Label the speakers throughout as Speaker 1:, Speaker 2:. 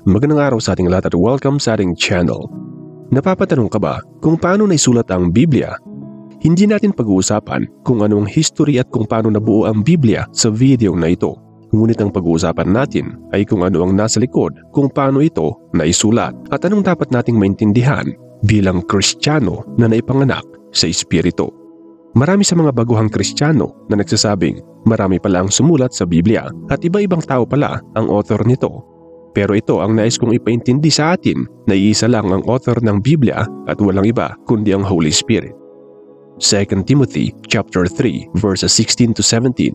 Speaker 1: Magandang araw sa ating lahat at welcome sa ating channel. Napapatanong ka ba kung paano naisulat ang Biblia? Hindi natin pag-uusapan kung ano ang history at kung paano nabuo ang Biblia sa video na ito. Ngunit ang pag-uusapan natin ay kung ano ang nasa likod kung paano ito naisulat at anong dapat nating maintindihan bilang Kristiyano na naipanganak sa Espiritu. Marami sa mga baguhang Kristiyano na nagsasabing marami pala ang sumulat sa Biblia at iba-ibang tao pala ang author nito. Pero ito ang nais kong ipaintindi sa atin na iisa lang ang author ng Biblia at walang iba kundi ang Holy Spirit. 2 Timothy chapter 3 verses 16 to 17.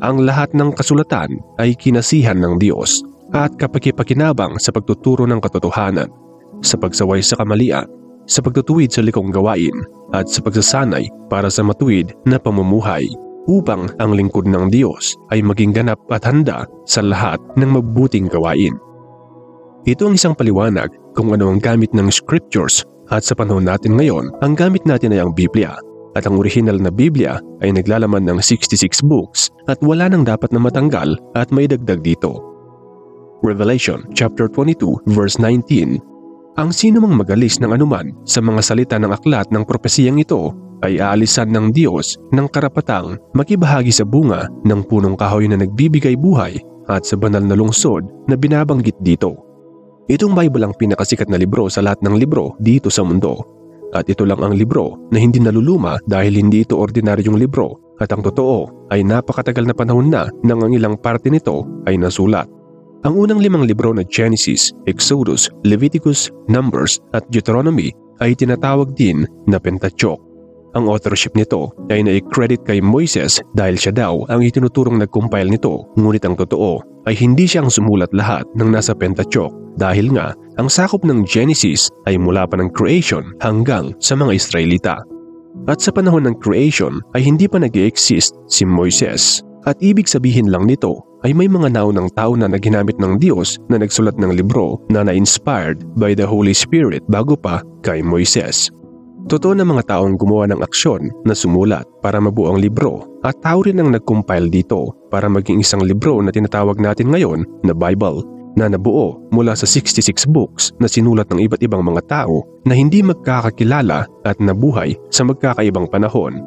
Speaker 1: Ang lahat ng kasulatan ay kinasihan ng Diyos at kapakipakinabang sa pagtuturo ng katotohanan, sa pagsaway sa kamalian, sa pagtutuwid sa likong gawain at sa pagsasanay para sa matuwid na pamumuhay, upang ang lingkod ng Diyos ay maging ganap at handa sa lahat ng mabubuting gawain. Ito ang isang paliwanag kung ano ang gamit ng scriptures at sa panahon natin ngayon, ang gamit natin ay ang Biblia at ang original na Biblia ay naglalaman ng 66 books at wala nang dapat na matanggal at may dagdag dito. Revelation chapter 22 verse 19. Ang sino mang magalis ng anuman sa mga salita ng aklat ng propesiyang ito ay aalisan ng Diyos ng karapatang makibahagi sa bunga ng punong kahoy na nagbibigay buhay at sa banal na lungsod na binabanggit dito. Itong Bible ang pinakasikat na libro sa lahat ng libro dito sa mundo. At ito lang ang libro na hindi naluluma dahil hindi ito ordinaryong libro at ang totoo ay napakatagal na panahon na nang ang ilang parte nito ay nasulat. Ang unang 5 libro na Genesis, Exodus, Leviticus, Numbers at Deuteronomy ay tinatawag din na Pentateuch. Ang authorship nito ay na-credit kay Moises dahil siya daw ang itinuturong nag-compile nito, ngunit ang totoo ay hindi siyang sumulat lahat ng nasa Pentateuch dahil nga ang sakop ng Genesis ay mula pa ng creation hanggang sa mga Israelita. At sa panahon ng creation ay hindi pa nag-i-exist si Moises at ibig sabihin lang nito ay may mga naunang tao na ginamit ng Diyos na nagsulat ng libro na na-inspired by the Holy Spirit bago pa kay Moises. Totoo na mga taong gumawa ng aksyon na sumulat para mabuo ang libro at tao rin ang nag-compile dito para maging isang libro na tinatawag natin ngayon na Bible na nabuo mula sa 66 books na sinulat ng iba't ibang mga tao na hindi magkakakilala at nabuhay sa magkakaibang panahon.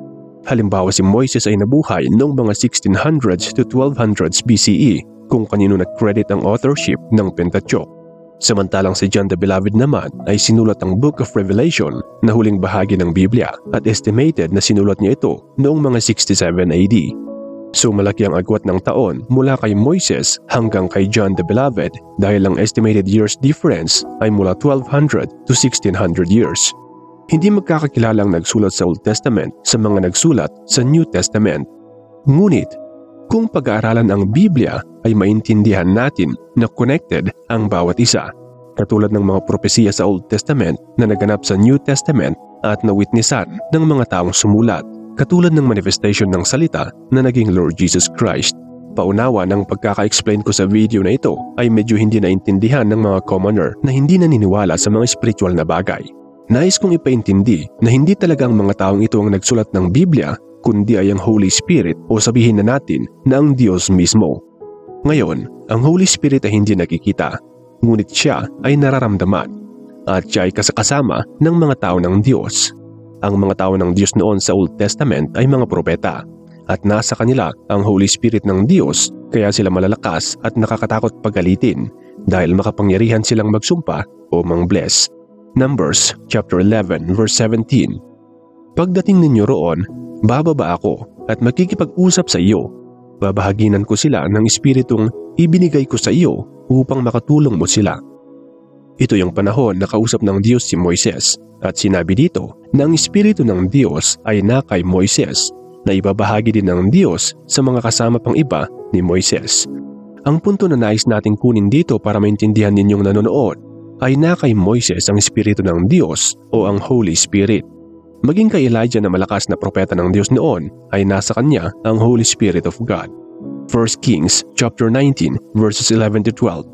Speaker 1: Halimbawa si Moises ay nabuhay noong mga 1600s to 1200s BCE kung kanino nag-credit ang authorship ng Pentateuch. Samantalang si John the Beloved naman ay sinulat ang Book of Revelation na huling bahagi ng Biblia at estimated na sinulat niya ito noong mga 67 AD. So malaki ang agwat ng taon mula kay Moises hanggang kay John the Beloved dahil ang estimated years difference ay mula 1200 to 1600 years. Hindi magkakakilala ang nagsulat sa Old Testament sa mga nagsulat sa New Testament. Ngunit, kung pag-aaralan ang Biblia ay maintindihan natin na connected ang bawat isa. Katulad ng mga propesiya sa Old Testament na naganap sa New Testament at nawitnessan ng mga taong sumulat. Katulad ng manifestation ng salita na naging Lord Jesus Christ. Paunawa ng pagkaka-explain ko sa video na ito ay medyo hindi naintindihan ng mga commoner na hindi naniniwala sa mga spiritual na bagay. Nais kong ipaintindi na hindi talagang mga taong ito ang nagsulat ng Biblia kundi ay ang Holy Spirit o sabihin na natin na ang Diyos mismo. Ngayon, ang Holy Spirit ay hindi nakikita, ngunit siya ay nararamdaman at siya ay kasama ng mga tao ng Diyos. Ang mga tao ng Diyos noon sa Old Testament ay mga propeta at nasa kanila ang Holy Spirit ng Diyos kaya sila malalakas at nakakatakot pagalitin dahil makapangyarihan silang magsumpa o mang-bless. Numbers chapter 11 verse 17. Pagdating ninyo roon, bababa ako at makikipag-usap sa iyo. Babahaginan ko sila ng espiritong ibinigay ko sa iyo upang makatulong mo sila. Ito yung panahon na kausap ng Diyos si Moises at sinabi dito na ang espiritu ng Diyos ay na kay Moises na ibabahagi din ng Diyos sa mga kasama pang iba ni Moises. Ang punto na nais nating kunin dito para maintindihan ninyong nanonood ay na kay Moises ang espiritu ng Diyos o ang Holy Spirit. Maging kay Elijah na malakas na propeta ng Diyos noon ay nasa kanya ang Holy Spirit of God. 1 Kings chapter 19 verses 11 to 12.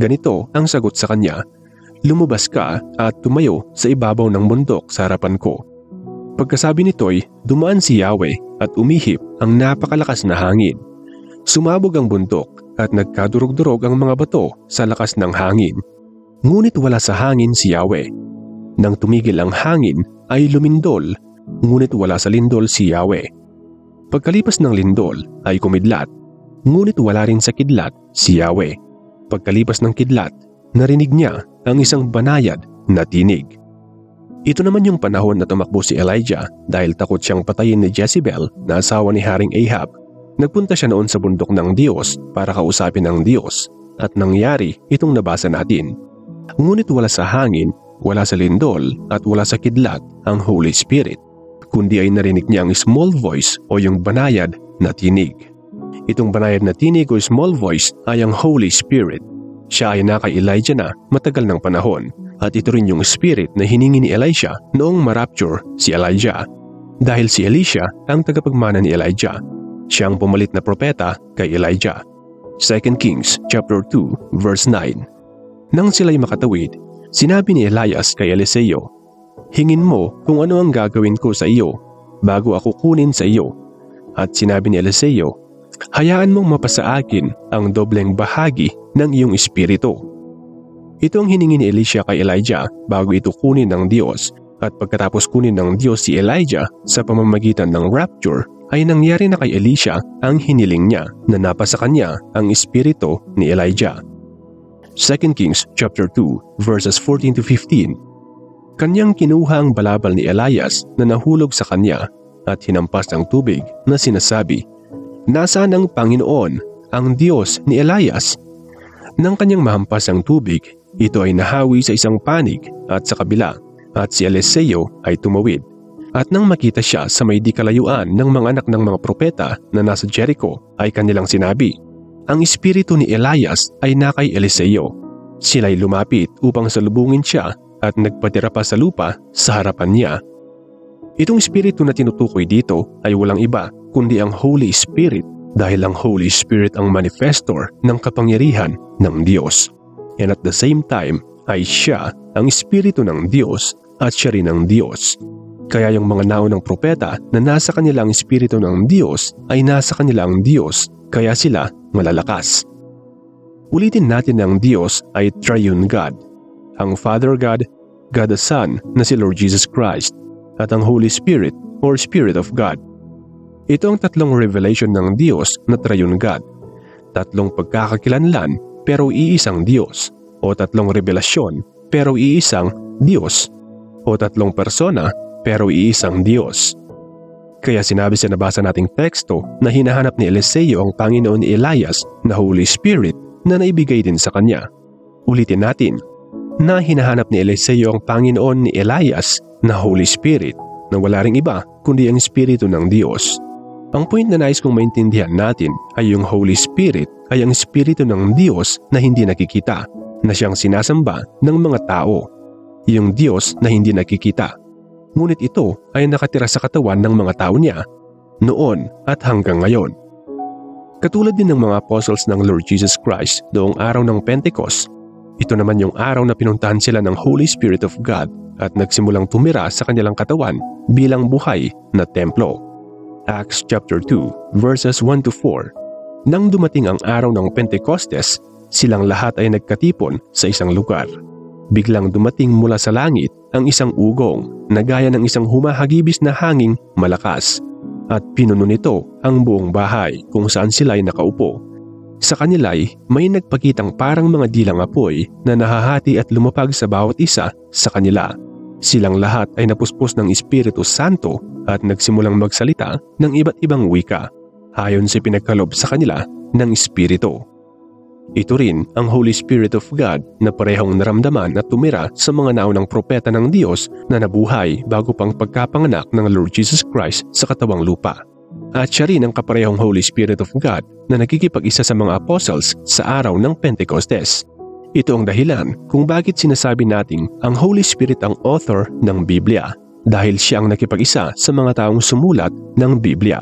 Speaker 1: Ganito ang sagot sa kanya, lumabas ka at tumayo sa ibabaw ng bundok sa harapan ko. Pagkasabi nito'y dumaan si Yahweh at umihip ang napakalakas na hangin. Sumabog ang bundok at nagkadurog-durog ang mga bato sa lakas ng hangin. Ngunit wala sa hangin si Yahweh. Nang tumigil ang hangin ay lumindol, ngunit wala sa lindol si Yahweh. Pagkalipas ng lindol ay kumidlat, ngunit wala rin sa kidlat si Yahweh. Pagkalipas ng kidlat, narinig niya ang isang banayad na tinig. Ito naman yung panahon na tumakbo si Elijah dahil takot siyang patayin ni Jezebel na asawa ni Haring Ahab. Nagpunta siya noon sa bundok ng Diyos para kausapin ang Diyos at nangyari itong nabasa natin. Ngunit wala sa hangin, wala sa lindol at wala sa kidlat ang Holy Spirit, kundi ay narinig niya ang small voice o yung banayad na tinig. Itong banayad na tinig o small voice ay ang Holy Spirit. Siya ay na kay Elijah na matagal ng panahon at ito rin yung spirit na hiningi ni Elisha noong marapture si Elijah. Dahil si Elisha ang tagapagmana ni Elijah, siya ang pumalit na propeta kay Elijah. 2 Kings chapter 2 verse 9. Nang sila'y makatawid, sinabi ni Elias kay Eliseo, "Hingin mo kung ano ang gagawin ko sa iyo bago ako kunin sa iyo." At sinabi ni Eliseo, "Hayaan mong mapasa akin ang dobleng bahagi ng iyong espiritu." Ito ang hiningi ni Elisha kay Elijah bago ito kunin ng Diyos, at pagkatapos kunin ng Diyos si Elijah sa pamamagitan ng rapture ay nangyari na kay Elisha ang hiniling niya na napasa kanya ang espiritu ni Elijah. 2 Kings chapter 2 verses 14 to 15. Kanyang kinuha ang balabal ni Elias na nahulog sa kanya at hinampas ng tubig na sinasabi, "Nasaan ang Panginoon, ang Diyos ni Elias?" Nang kanyang mahampas ang tubig, ito ay nahawi sa isang panig at sa kabila, at si Eliseo ay tumawid. At nang makita siya sa may di kalayuan ng mga anak ng mga propeta na nasa Jericho, ay kanilang sinabi, "Ang espiritu ni Elias ay na kay Eliseo." Sila'y lumapit upang salubungin siya at nagpatira pa sa lupa sa harapan niya. Itong espiritu na tinutukoy dito ay walang iba kundi ang Holy Spirit, dahil ang Holy Spirit ang manifestor ng kapangyarihan ng Diyos. And at the same time ay siya ang espiritu ng Diyos at siya rin ang Diyos. Kaya yung mga naunang propeta na nasa kanila ang espiritu ng Diyos ay nasa kanila ang Diyos, kaya sila malalakas. Ulitin natin na ang Diyos ay Triune God, ang Father God, God the Son na si Lord Jesus Christ, at ang Holy Spirit or Spirit of God. Ito ang tatlong revelation ng Diyos na Triune God, tatlong pagkakakilanlan pero iisang Diyos, o tatlong revelasyon pero iisang Diyos, o tatlong persona pero iisang Diyos. Kaya sinabi sa nabasa nating teksto na hinahanap ni Eliseo ang Panginoon ni Elias na Holy Spirit na naibigay din sa kanya. Ulitin natin, na hinahanap ni Eliseo ang Panginoon ni Elias na Holy Spirit na wala ring iba kundi ang Espiritu ng Diyos. Ang point na nais kong maintindihan natin ay yung Holy Spirit ay ang Espiritu ng Diyos na hindi nakikita, na siyang sinasamba ng mga tao. Yung Diyos na hindi nakikita. Ngunit ito ay nakatira sa katawan ng mga tao niya noon at hanggang ngayon. Katulad din ng mga apostles ng Lord Jesus Christ noong araw ng Pentecost, ito naman yung araw na pinuntahan sila ng Holy Spirit of God at nagsimulang tumira sa kanilang katawan bilang buhay na templo. Acts chapter 2 verses 1 to 4. Nang dumating ang araw ng Pentecostes, silang lahat ay nagkatipon sa isang lugar. Biglang dumating mula sa langit ang isang ugong na gaya ng isang humahagibis na hanging malakas, at pinuno nito ang buong bahay kung saan sila ay nakaupo. Sa kanila'y may nagpakitang parang mga dilang apoy na nahahati at lumapag sa bawat isa sa kanila. Silang lahat ay napuspos ng Espiritu Santo at nagsimulang magsalita ng iba't ibang wika, ayon sa pinagkalob sa kanila ng Espiritu. Ito rin ang Holy Spirit of God na parehong naramdaman at tumira sa mga naunang propeta ng Diyos na nabuhay bago pang pagkapanganak ng Lord Jesus Christ sa katawang lupa. At siya rin ang kaparehong Holy Spirit of God na nakikipag-isa sa mga apostles sa araw ng Pentecostes. Ito ang dahilan kung bakit sinasabi nating ang Holy Spirit ang author ng Biblia, dahil siya ang nakipag-isa sa mga taong sumulat ng Biblia.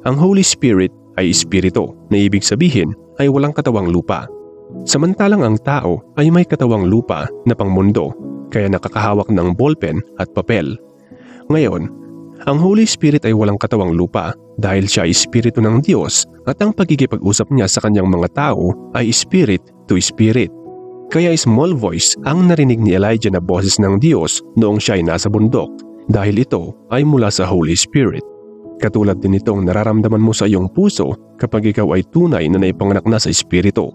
Speaker 1: Ang Holy Spirit ay espiritu na ibig sabihin ay walang katawang lupa. Samantalang ang tao ay may katawang lupa na pangmundo, kaya nakakahawak ng ballpen at papel. Ngayon, Ang Holy Spirit ay walang katawang lupa dahil siya ay Espiritu ng Diyos at ang pagkikipag-usap niya sa kanyang mga tao ay Spirit to Spirit. Kaya small voice ang narinig ni Elijah na boses ng Diyos noong siya ay nasa bundok dahil ito ay mula sa Holy Spirit. Katulad din itong nararamdaman mo sa iyong puso kapag ikaw ay tunay na naipanganak na sa Espiritu.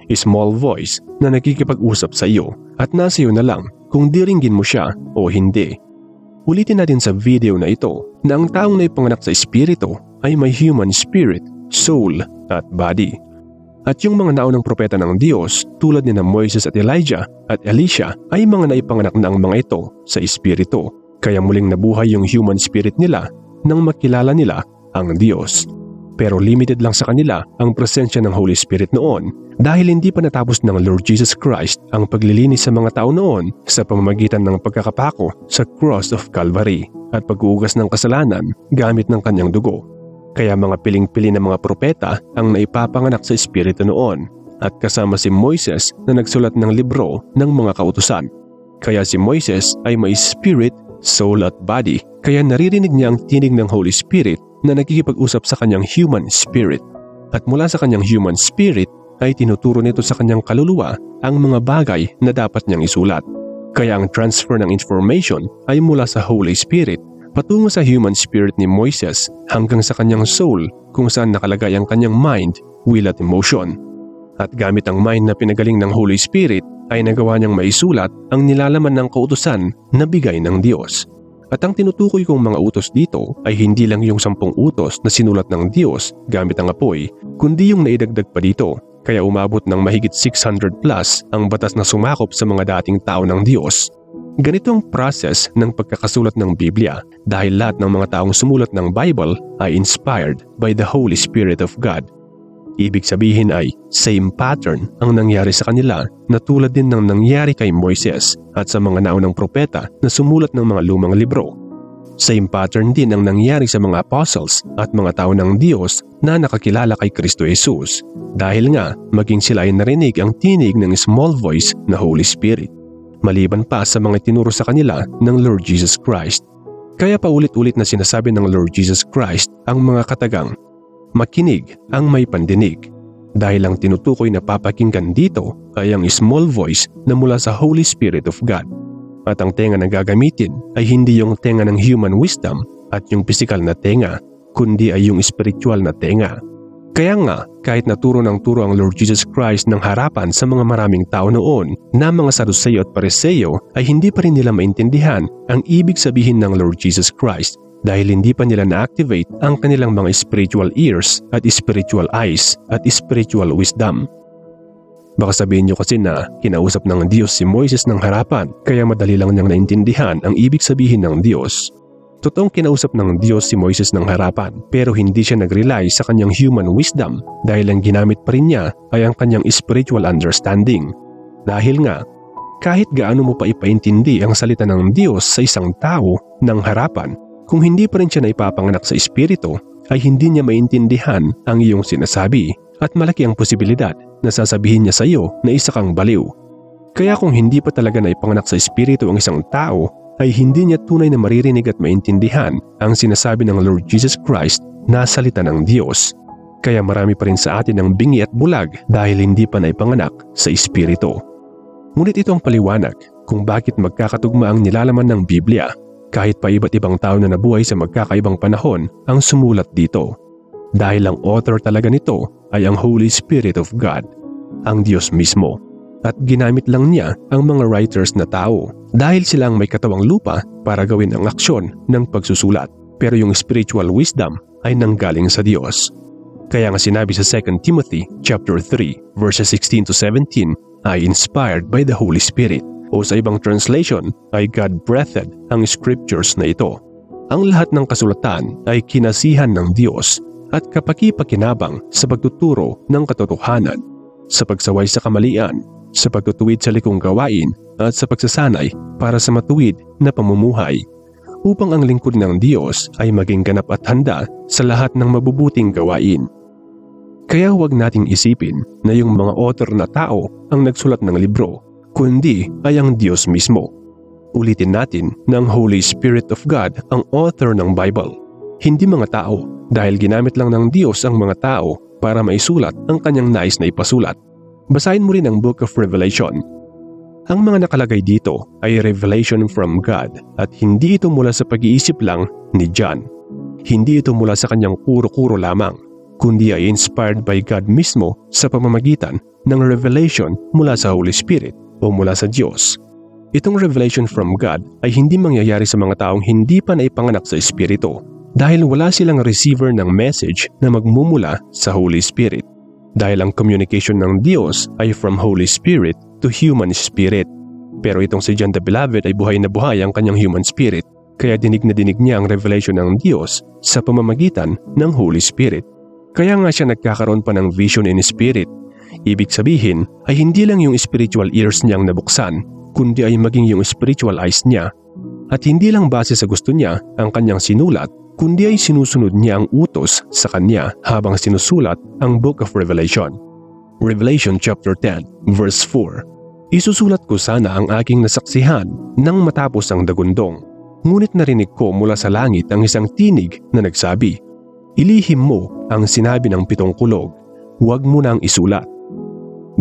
Speaker 1: Small voice na nagkikipag-usap sa iyo at nasa iyo na lang kung diringgin mo siya o hindi. Ulitin natin sa video na ito na ang taong naipanganak sa Espiritu ay may human spirit, soul at body. At yung mga naunang propeta ng Diyos tulad ni na Moises at Elijah at Elisha ay mga naipanganak na ang mga ito sa Espiritu. Kaya muling nabuhay yung human spirit nila nang makilala nila ang Diyos. Pero limited lang sa kanila ang presensya ng Holy Spirit noon dahil hindi pa natapos ng Lord Jesus Christ ang paglilinis sa mga tao noon sa pamamagitan ng pagkakapako sa cross of Calvary at pag-uugas ng kasalanan gamit ng kanyang dugo. Kaya mga piling-pili na mga propeta ang naipapanganak sa Espiritu noon at kasama si Moises na nagsulat ng libro ng mga kautusan. Kaya si Moises ay may spirit, soul at body kaya naririnig niya ang tinig ng Holy Spirit na nagkikipag-usap sa kanyang human spirit. At mula sa kanyang human spirit ay tinuturo nito sa kanyang kaluluwa ang mga bagay na dapat niyang isulat. Kaya ang transfer ng information ay mula sa Holy Spirit patungo sa human spirit ni Moises hanggang sa kanyang soul kung saan nakalagay ang kanyang mind, will at emotion. At gamit ang mind na pinagaling ng Holy Spirit ay nagawa niyang maisulat ang nilalaman ng kautusan na bigay ng Diyos. At ang tinutukoy kong mga utos dito ay hindi lang yung 10 utos na sinulat ng Diyos gamit ang apoy, kundi yung naidagdag pa dito. Kaya umabot ng mahigit 600 plus ang batas na sumakop sa mga dating tao ng Diyos. Ganito ang process ng pagkakasulat ng Biblia dahil lahat ng mga taong sumulat ng Bible ay inspired by the Holy Spirit of God. Ibig sabihin ay same pattern ang nangyari sa kanila na tulad din ng nangyari kay Moises at sa mga naunang propeta na sumulat ng mga lumang libro. Same pattern din ang nangyari sa mga apostles at mga tao ng Diyos na nakakilala kay Kristo Jesus dahil nga maging sila ay narinig ang tinig ng small voice na Holy Spirit. Maliban pa sa mga tinuro sa kanila ng Lord Jesus Christ. Kaya paulit-ulit na sinasabi ng Lord Jesus Christ ang mga katagang, makinig ang may pandinig. Dahil ang tinutukoy na papakinggan dito ay ang small voice na mula sa Holy Spirit of God. At ang tenga na gagamitin ay hindi yung tenga ng human wisdom at yung physical na tenga, kundi ay yung spiritual na tenga. Kaya nga, kahit naturo ng turo ang Lord Jesus Christ ng harapan sa mga maraming tao noon na mga Saduceo at Pariseo ay hindi pa rin nila maintindihan ang ibig sabihin ng Lord Jesus Christ dahil hindi pa nila na-activate ang kanilang mga spiritual ears at spiritual eyes at spiritual wisdom. Baka sabihin nyo kasi na kinausap ng Diyos si Moises ng harapan kaya madali lang niyang naintindihan ang ibig sabihin ng Diyos. Totoong kinausap ng Diyos si Moises ng harapan pero hindi siya nag-rely sa kanyang human wisdom dahil ang ginamit pa rin niya ay ang kanyang spiritual understanding. Dahil nga, kahit gaano mo pa ipaintindi ang salita ng Diyos sa isang tao ng harapan, kung hindi pa rin siya naipapanganak sa Espiritu ay hindi niya maintindihan ang iyong sinasabi at malaki ang posibilidad na sasabihin niya sa iyo na isa kang baliw. Kaya kung hindi pa talaga naipanganak sa Espiritu ang isang tao, ay hindi niya tunay na maririnig at maintindihan ang sinasabi ng Lord Jesus Christ na salita ng Diyos. Kaya marami pa rin sa atin ang bingi at bulag dahil hindi pa naipanganak sa Espiritu. Ngunit ito ang paliwanag kung bakit magkakatugma ang nilalaman ng Biblia kahit pa iba't ibang tao na nabuhay sa magkakaibang panahon ang sumulat dito. Dahil ang author talaga nito ay ang Holy Spirit of God, ang Diyos mismo. At ginamit lang niya ang mga writers na tao dahil sila ang may katawang lupa para gawin ang aksyon ng pagsusulat. Pero yung spiritual wisdom ay nanggaling sa Diyos. Kaya nga sinabi sa 2 Timothy chapter 3 verses 16 to 17 ay inspired by the Holy Spirit o sa ibang translation ay God-breathed ang scriptures na ito. Ang lahat ng kasulatan ay kinasihan ng Diyos at kapaki-pakinabang sa pagtuturo ng katotohanan, sa pagsaway sa kamalian, sa pagtutuwid sa likong gawain at sa pagsasanay para sa matuwid na pamumuhay upang ang lingkod ng Diyos ay maging ganap at handa sa lahat ng mabubuting gawain. Kaya huwag nating isipin na yung mga author na tao ang nagsulat ng libro, kundi ay ang Diyos mismo. Ulitin natin na ang Holy Spirit of God ang author ng Bible, hindi mga tao, dahil ginamit lang ng Diyos ang mga tao para maisulat ang kanyang nais na ipasulat. Basahin mo rin ang Book of Revelation. Ang mga nakalagay dito ay revelation from God at hindi ito mula sa pag-iisip lang ni John. Hindi ito mula sa kanyang kuro-kuro lamang, kundi ay inspired by God mismo sa pamamagitan ng revelation mula sa Holy Spirit o mula sa Diyos. Itong revelation from God ay hindi mangyayari sa mga taong hindi pa naipanganak sa Espiritu dahil wala silang receiver ng message na magmumula sa Holy Spirit. Dahil ang communication ng Diyos ay from Holy Spirit to human spirit. Pero itong si John the Beloved ay buhay na buhay ang kanyang human spirit, kaya dinig na dinig niya ang revelation ng Diyos sa pamamagitan ng Holy Spirit. Kaya nga siya nagkakaroon pa ng vision in spirit. Ibig sabihin ay hindi lang yung spiritual ears niyang nabuksan, kundi ay maging yung spiritual eyes niya. At hindi lang base sa gusto niya ang kanyang sinulat, kundi ay sinusunod niya ang utos sa kanya habang sinusulat ang Book of Revelation. Revelation chapter 10, verse 4. Isusulat ko sana ang aking nasaksihan nang matapos ang dagundong. Ngunit narinig ko mula sa langit ang isang tinig na nagsabi, "Ilihim mo ang sinabi ng 7 kulog, huwag mo nang isulat."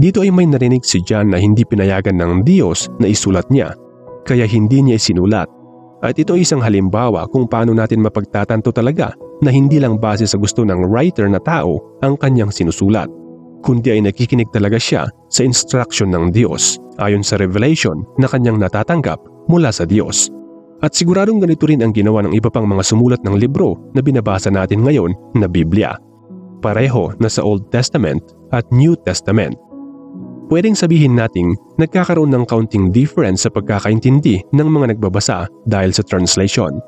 Speaker 1: Dito ay may narinig si John na hindi pinayagan ng Diyos na isulat niya, kaya hindi niya isinulat. At ito ay isang halimbawa kung paano natin mapagtatanto talaga na hindi lang base sa gusto ng writer na tao ang kanyang sinusulat, kundi ay nakikinig talaga siya sa instruction ng Diyos ayon sa revelation na kanyang natatanggap mula sa Diyos. At siguradong ganito rin ang ginawa ng iba pang mga sumulat ng libro na binabasa natin ngayon na Biblia. Pareho na sa Old Testament at New Testament. Pwedeng sabihin nating nagkakaroon ng kaunting difference sa pagkakaintindi ng mga nagbabasa dahil sa translation.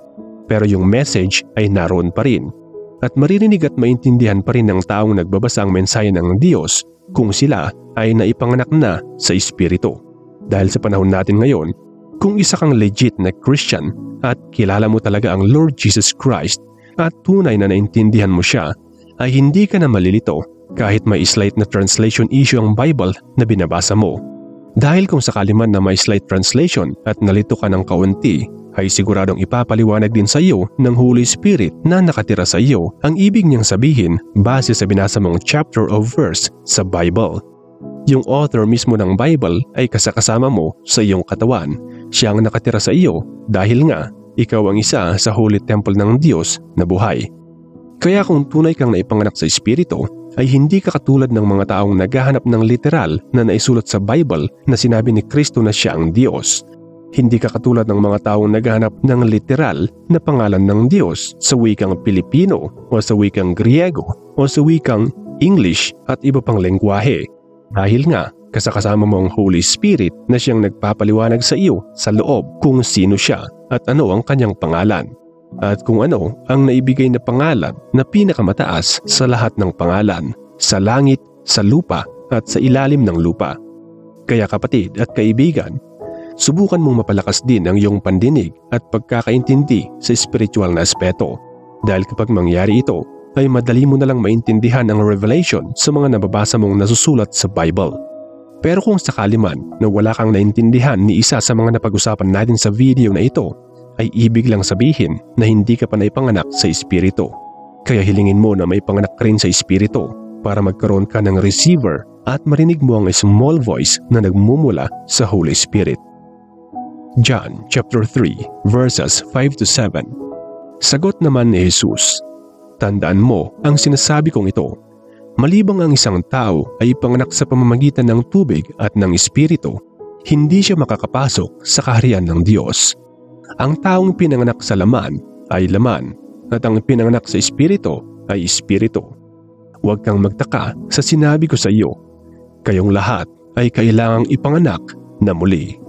Speaker 1: Pero yung message ay naroon pa rin. At maririnig at maintindihan pa rin ng taong nagbabasa ang mensahe ng Diyos kung sila ay naipanganak na sa Espiritu. Dahil sa panahon natin ngayon, kung isa kang legit na Christian at kilala mo talaga ang Lord Jesus Christ at tunay na naintindihan mo siya, ay hindi ka na malilito kahit may slight na translation issue ang Bible na binabasa mo. Dahil kung sakali man na may slight translation at nalito ka ng kaunti, ay siguradong ipapaliwanag din sa iyo ng Holy Spirit na nakatira sa iyo ang ibig niyang sabihin base sa binasa mong chapter or verse sa Bible. Yung author mismo ng Bible ay kasakasama mo sa iyong katawan. Siya ang nakatira sa iyo dahil nga ikaw ang isa sa Holy Temple ng Diyos na buhay. Kaya kung tunay kang naipanganak sa Espiritu, ay hindi ka katulad ng mga taong naghahanap ng literal na naisulat sa Bible na sinabi ni Kristo na siya ang Diyos. Hindi ka katulad ng mga taong naghahanap ng literal na pangalan ng Diyos sa wikang Pilipino o sa wikang Griego o sa wikang English at iba pang lengguwahe. Dahil nga, kasakasama mo ang Holy Spirit na siyang nagpapaliwanag sa iyo sa loob kung sino siya at ano ang kanyang pangalan. At kung ano ang naibigay na pangalan na pinakamataas sa lahat ng pangalan, sa langit, sa lupa at sa ilalim ng lupa. Kaya kapatid at kaibigan, subukan mong mapalakas din ang iyong pandinig at pagkakaintindi sa spiritual na aspeto. Dahil kapag mangyari ito, ay madali mo na lang maintindihan ang revelation sa mga nababasa mong nasusulat sa Bible. Pero kung sakali man na wala kang naintindihan ni isa sa mga napag-usapan natin sa video na ito, ay ibig lang sabihin na hindi ka pa naipanganak sa Espiritu. Kaya hilingin mo na may panganak ka rin sa Espiritu para magkaroon ka ng receiver at marinig mo ang small voice na nagmumula sa Holy Spirit. John chapter 3 verses 5 to 7. Sagot naman ni Jesus, "Tandaan mo ang sinasabi kong ito. Malibang ang isang tao ay ipanganak sa pamamagitan ng tubig at ng Espiritu, hindi siya makakapasok sa kaharian ng Diyos. Ang taong pinanganak sa laman ay laman, at ang pinanganak sa Espiritu ay Espiritu. Huwag kang magtaka sa sinabi ko sa iyo. Kayong lahat ay kailangang ipanganak na muli."